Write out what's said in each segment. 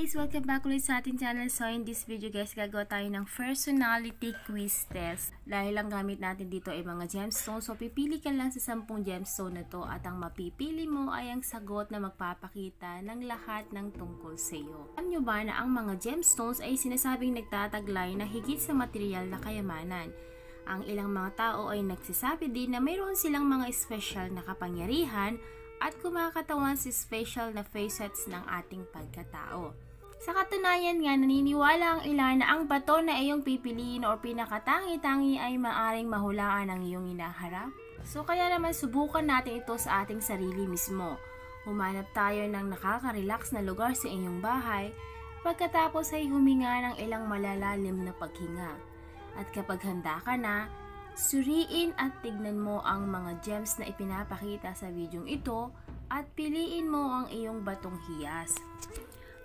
guys! Welcome back ulit sa ating channel. So in this video guys, gagawa tayo ng personality quiz test. Dahil lang gamit natin dito ay mga gemstones. So pipili ka lang sa 10 gemstone na to at ang mapipili mo ay ang sagot na magpapakita ng lahat ng tungkol sa iyo. Alam nyo ba na ang mga gemstones ay sinasabing nagtataglay na higit sa material na kayamanan? Ang ilang mga tao ay nagsasabi din na mayroon silang mga special na kapangyarihan at kumakatawan si special na facets ng ating pagkatao. Sa katunayan nga, naniniwala ang ilan na ang bato na iyong pipiliin o pinakatangi-tangi ay maaring mahulaan ang iyong inaharap. So kaya naman subukan natin ito sa ating sarili mismo. Humanap tayo ng nakaka-relax na lugar sa inyong bahay, pagkatapos ay huminga ng ilang malalalim na paghinga. At kapag handa ka na, suriin at tignan mo ang mga gems na ipinapakita sa videong ito at piliin mo ang iyong batong hiyas.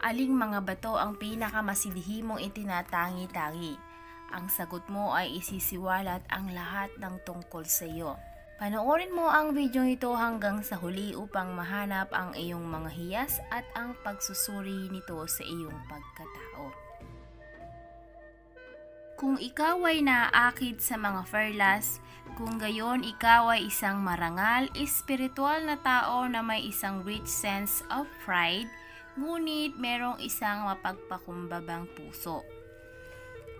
Aling mga bato ang pinakamasilihimong itinatangi-tangi? Ang sagot mo ay isisiwalat ang lahat ng tungkol sa iyo. Panoorin mo ang videong ito hanggang sa huli upang mahanap ang iyong mga hiyas at ang pagsusuri nito sa iyong pagkatao. Kung ikaw ay naaakit sa mga perlas, kung gayon ikaw ay isang marangal, espiritual na tao na may isang rich sense of pride, ngunit merong isang mapagpakumbabang puso.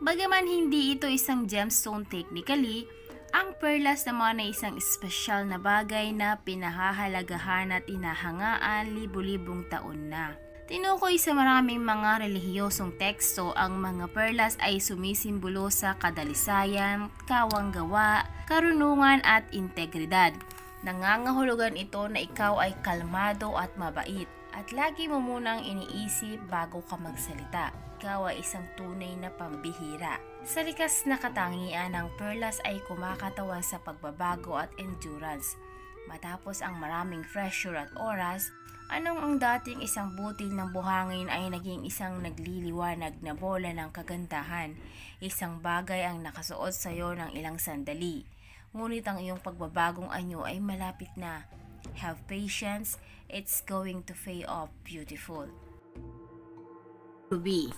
Bagaman hindi ito isang gemstone technically, ang perlas naman ay isang espesyal na bagay na pinahahalagahan at inahangaan libu-libong taon na. Tinukoy sa maraming mga relihiyosong teksto, ang mga perlas ay sumisimbolo sa kadalisayan, kawanggawa, karunungan at integridad. Nangangahulugan ito na ikaw ay kalmado at mabait at lagi mo munang iniisip bago ka magsalita. Ikaw ay isang tunay na pambihira. Sa likas na katangian, ang perlas ay kumakatawan sa pagbabago at endurance. Matapos ang maraming pressure at oras, anong ang dating isang butil ng buhangin ay naging isang nagliliwanag na bola ng kagandahan. Isang bagay ang nakasuot sa iyo ng ilang sandali. Ngunit ang iyong pagbabagong anyo ay malapit na. Have patience, it's going to pay off beautiful. Ruby.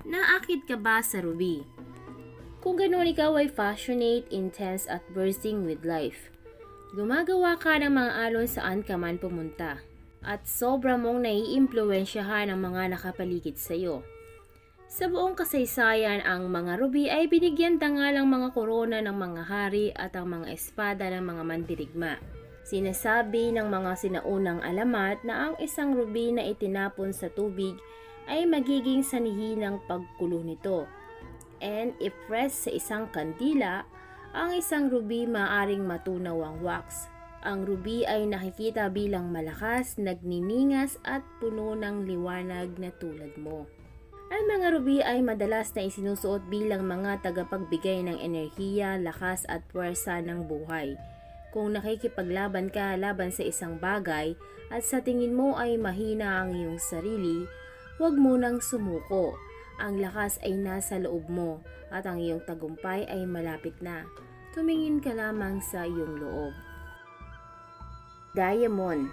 Naakit ka ba sa ruby? Kung ganoon, ikaw ay passionate, intense at bursting with life. Gumagawa ka ng mga alon saan ka man pumunta. At sobra mong naiimpluwensyahan ang mga nakapaligid sa iyo. Sa buong kasaysayan, ang mga ruby ay binigyan tangalang mga korona ng mga hari at ang mga espada ng mga mandirigma. Sinasabi ng mga sinaunang alamat na ang isang ruby na itinapon sa tubig ay magiging sanhi ng pagkulo nito. And if pressed sa isang kandila, ang isang ruby maaring matunaw ang wax. Ang ruby ay nakikita bilang malakas, nagniningas at puno ng liwanag na tulad mo. Ang mga ruby ay madalas na isinusuot bilang mga tagapagbigay ng enerhiya, lakas at puwersa ng buhay. Kung nakikipaglaban ka laban sa isang bagay at sa tingin mo ay mahina ang iyong sarili, huwag mo nang sumuko. Ang lakas ay nasa loob mo at ang iyong tagumpay ay malapit na. Tumingin ka lamang sa iyong loob. Diamond.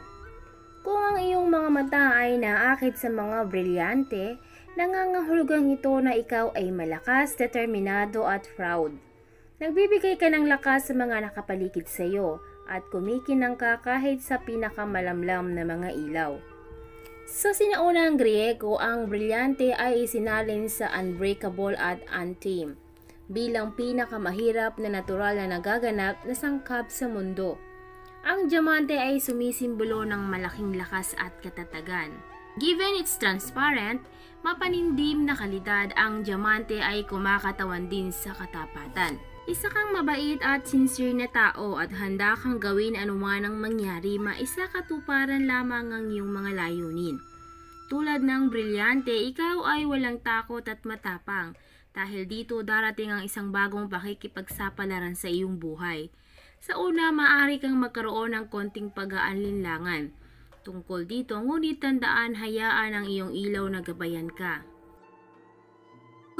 Kung ang iyong mga mata ay naakit sa mga brilyante, nangangahulugang ito na ikaw ay malakas, determinado at proud. Nagbibigay ka ng lakas sa mga nakapaligid sa iyo at kumikinang ka kahit sa pinakamalamlam na mga ilaw. Sa sinaunang Griego, ang brilyante ay isinalin sa unbreakable at untamed bilang pinakamahirap na natural na nagaganap na sangkap sa mundo. Ang diamante ay sumisimbolo ng malaking lakas at katatagan. Given its transparent, mapanindim na kalidad, ang diamante ay kumakatawan din sa katapatan. Isa kang mabait at sincere na tao at handa kang gawin anuman ang mangyari, maisakatuparan lamang ang iyong mga layunin. Tulad ng brilyante, ikaw ay walang takot at matapang. Dahil dito darating ang isang bagong pakikipagsapalaran sa iyong buhay. Sa una, maaari kang magkaroon ng konting pag-aalinlangan tungkol dito, ngunit tandaan, hayaan ang iyong ilaw na gabayan ka.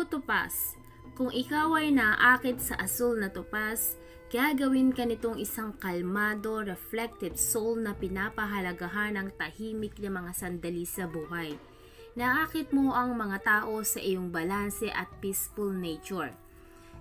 Topaz. Kung ikaw ay naakit sa asul na topaz, gagawin ka nitong isang kalmado, reflective soul na pinapahalagahan ng tahimik na mga sandali sa buhay. Naakit mo ang mga tao sa iyong balanse at peaceful nature.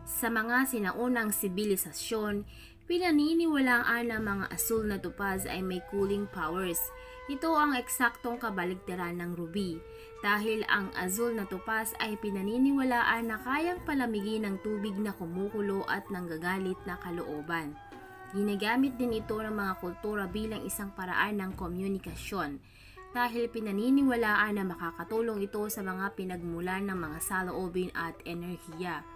Sa mga sinaunang sibilisasyon, pinaniniwalaan ng mga asul na topaz ay may cooling powers. Ito ang eksaktong kabaligtaran ng ruby, dahil ang azul na topaz ay pinaniniwalaan na kayang palamigin ng tubig na kumukulo at nanggagalit na kalooban. Ginagamit din ito ng mga kultura bilang isang paraan ng komunikasyon, dahil pinaniniwalaan na makakatulong ito sa mga pinagmulan ng mga saloobin at enerhiya.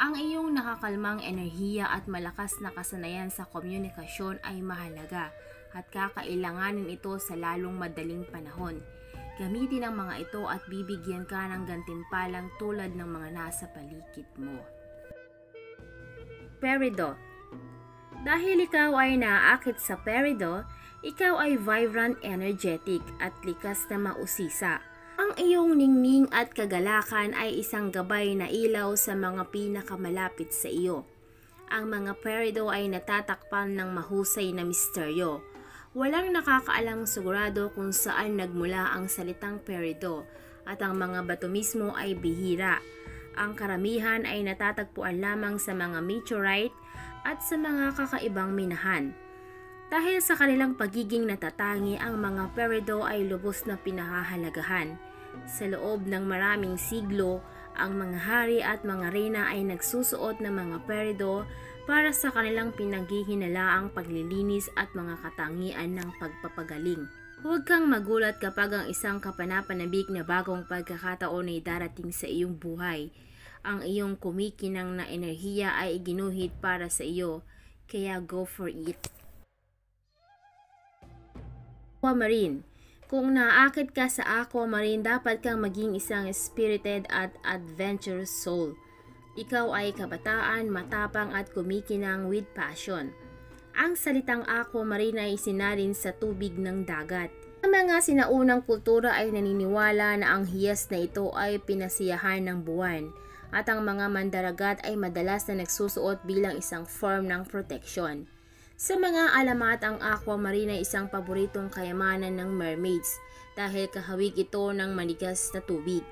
Ang iyong nakakalmang enerhiya at malakas na kasanayan sa komunikasyon ay mahalaga at kakailanganin ito sa lalong madaling panahon. Gamitin ang mga ito at bibigyan ka ng gantimpalang tulad ng mga nasa paligid mo. Peridot. Dahil ikaw ay naaakit sa peridot, ikaw ay vibrant, energetic at likas na mausisa. Ang iyong ningning at kagalakan ay isang gabay na ilaw sa mga pinakamalapit sa iyo. Ang mga peridot ay natatakpan ng mahusay na misteryo. Walang nakakaalam sigurado kung saan nagmula ang salitang peridot at ang mga bato mismo ay bihira. Ang karamihan ay natatagpuan lamang sa mga meteorite at sa mga kakaibang minahan. Dahil sa kanilang pagiging natatangi, ang mga peridot ay lubos na pinahahalagahan. Sa loob ng maraming siglo, ang mga hari at mga reyna ay nagsusuot ng mga peridot para sa kanilang pinaghihinalaang paglilinis at mga katangian ng pagpapagaling. Huwag kang magulat kapag ang isang kapanapanabik na bagong pagkakataon ay darating sa iyong buhay. Ang iyong kumikinang na enerhiya ay iginuhit para sa iyo, kaya go for it. Aquamarine. Kung naaakit ka sa aquamarine, dapat kang maging isang spirited at adventurous soul. Ikaw ay kabataan, matapang at kumikinang with passion. Ang salitang aquamarine ay isinalin sa tubig ng dagat. Ang mga sinaunang kultura ay naniniwala na ang hiyas na ito ay pinasiyahan ng buwan, at ang mga mandaragat ay madalas na nagsusuot bilang isang form ng protection. Sa mga alamat, ang aquamarine ay isang paboritong kayamanan ng mermaids dahil kahawig ito ng manigas na tubig.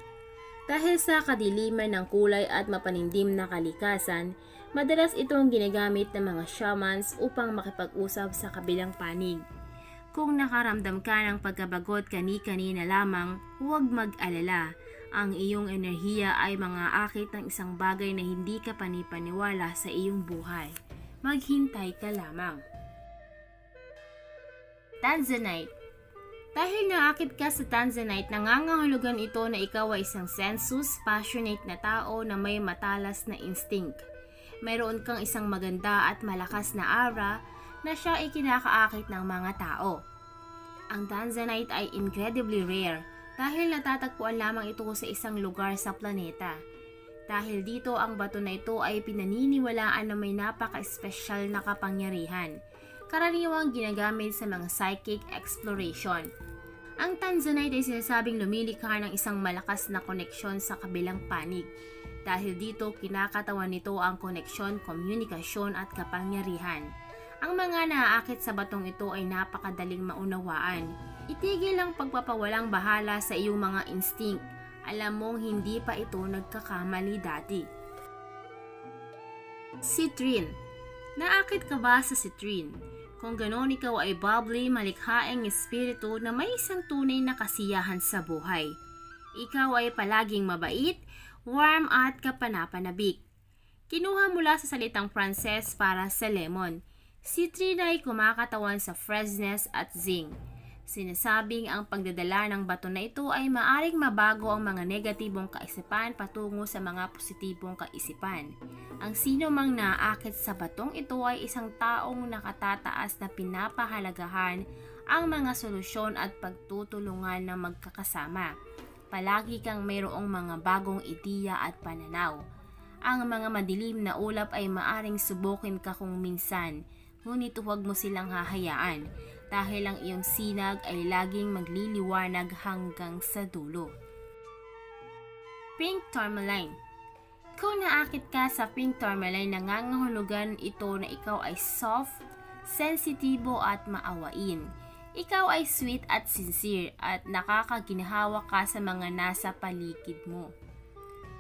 Dahil sa kadiliman ng kulay at mapanindim na kalikasan, madalas itong ginagamit ng mga shamans upang makipag-usap sa kabilang panig. Kung nakaramdam ka ng pagkabagot kani-kanina lamang, huwag mag-alala. Ang iyong enerhiya ay mga akit ng isang bagay na hindi ka panipaniwala sa iyong buhay. Maghintay ka lamang. Tanzanite. Dahil naakit ka sa Tanzanite, nangangahulugan ito na ikaw ay isang sensuous, passionate na tao na may matalas na instinct. Mayroon kang isang maganda at malakas na aura na siya ay kinakaakit ng mga tao. Ang Tanzanite ay incredibly rare dahil natatagpuan lamang ito sa isang lugar sa planeta. Dahil dito, ang bato na ito ay pinaniniwalaan na may napaka-espesyal na kapangyarihan, karaniwang ginagamit sa mga psychic exploration. Ang Tanzanite ay sinasabing lumilikha ng isang malakas na koneksyon sa kabilang panig. Dahil dito, kinakatawan nito ang koneksyon, komunikasyon at kapangyarihan. Ang mga naaakit sa batong ito ay napakadaling maunawaan. Itigil ang pagpapawalang bahala sa iyong mga instinct. Alam mong hindi pa ito nagkakamali dati. Citrine. Naakit ka ba sa citrine? Kung ganon, ikaw ay bubbly, malikhaing espiritu na may isang tunay na kasiyahan sa buhay. Ikaw ay palaging mabait, warm at kapanapanabik. Kinuha mula sa salitang Pranses para sa lemon. Citrine ay kumakatawan sa freshness at zing. Sinasabing ang pagdadala ng bato na ito ay maaring mabago ang mga negatibong kaisipan patungo sa mga positibong kaisipan. Ang sino mang naaakit sa batong ito ay isang taong nakatataas na pinapahalagahan ang mga solusyon at pagtutulungan na magkakasama. Palagi kang mayroong mga bagong ideya at pananaw. Ang mga madilim na ulap ay maaring subukin ka kung minsan, ngunit huwag mo silang hahayaan. Dahil ang iyong sinag ay laging magliliwanag hanggang sa dulo. Pink Tourmaline. Kung naakit ka sa pink tourmaline, nangangahulugan ito na ikaw ay soft, sensitibo at maawain. Ikaw ay sweet at sincere at nakakaginhawa ka sa mga nasa paligid mo.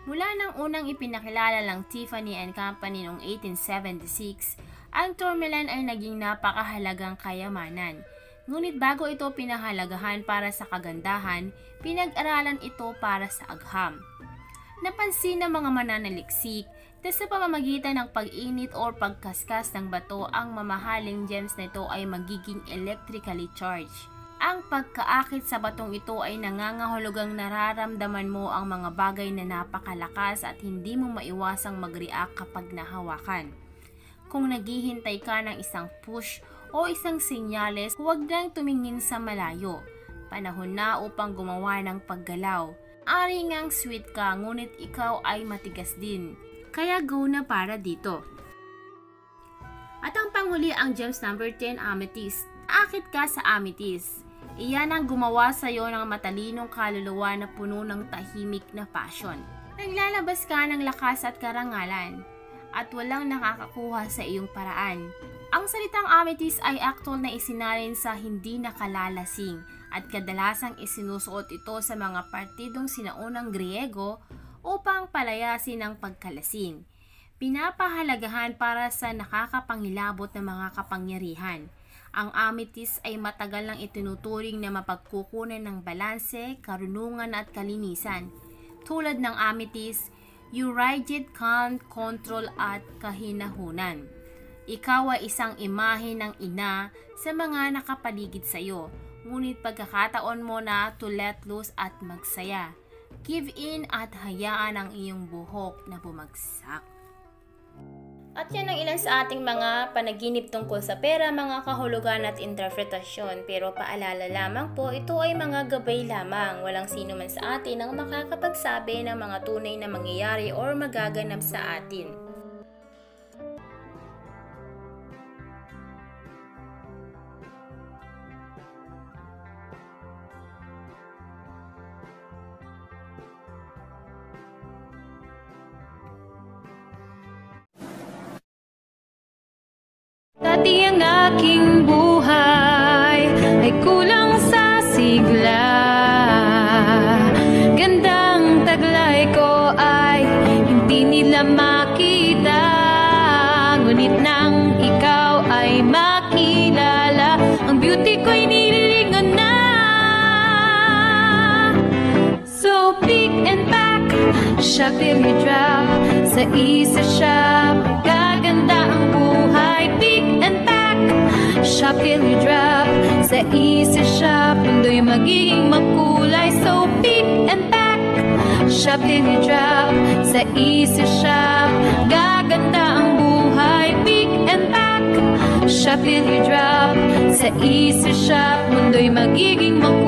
Mula nang unang ipinakilala lang Tiffany & Company noong 1876, ang tourmaline ay naging napakahalagang kayamanan. Ngunit bago ito pinahalagahan para sa kagandahan, pinag-aralan ito para sa agham. Napansin ng mga mananaliksik na sa pamamagitan ng pag-init o pagkaskas ng bato, ang mamahaling gems na ito ay magiging electrically charged. Ang pagkaakit sa batong ito ay nangangahulugang nararamdaman mo ang mga bagay na napakalakas at hindi mo maiwasang mag-react kapag nahawakan. Kung naghihintay ka ng isang push o isang senyales, huwag lang tumingin sa malayo. Panahon na upang gumawa ng paggalaw. Ari ngang sweet ka, ngunit ikaw ay matigas din. Kaya go na para dito. At ang panghuli ang gems number 10, amethyst. Akit ka sa amethyst. Iyan ang gumawa sa iyo ng matalinong kaluluwa na puno ng tahimik na passion. Naglalabas ka ng lakas at karangalan, at walang nakakakuha sa iyong paraan. Ang salitang amethyst ay aktwal na isinalin sa hindi nakalalasing at kadalasang isinusuot ito sa mga partidong sinaunang Griego upang palayasin ang pagkalasing. Pinapahalagahan para sa nakakapangilabot na mga kapangyarihan. Ang amethyst ay matagal nang itinuturing na mapagkukunan ng balanse, karunungan at kalinisan. Tulad ng amethyst, Eurygid, calm, control at kahinahunan. Ikaw ay isang imahe ng ina sa mga nakapaligid sa iyo, ngunit pagkakataon mo na to let loose at magsaya. Give in at hayaan ang iyong buhok na bumagsak. At yan ang ilan sa ating mga panaginip tungkol sa pera, mga kahulugan at interpretasyon. Pero paalala lamang po, ito ay mga gabay lamang. Walang sino man sa atin ang makakapagsabi ng mga tunay na mangyayari o magaganap sa atin. Dati ang aking buhay ay kulang sa sigla. Gandang taglay ko ay hindi nila makita. Ngunit nang ikaw ay makilala, ang beauty ko'y nililingon na. So pick and pack, shop till you drop. Sa isa shop, gaganda ang buhay. Pick and pack, shop till you drop. Sa isa shop, mundo'y magiging makulay. So pick and pack, shop till you drop. Sa isa shop, gaganda ang buhay. Pick and pack, shop till you drop. Sa isa shop, mundo'y magiging makulay.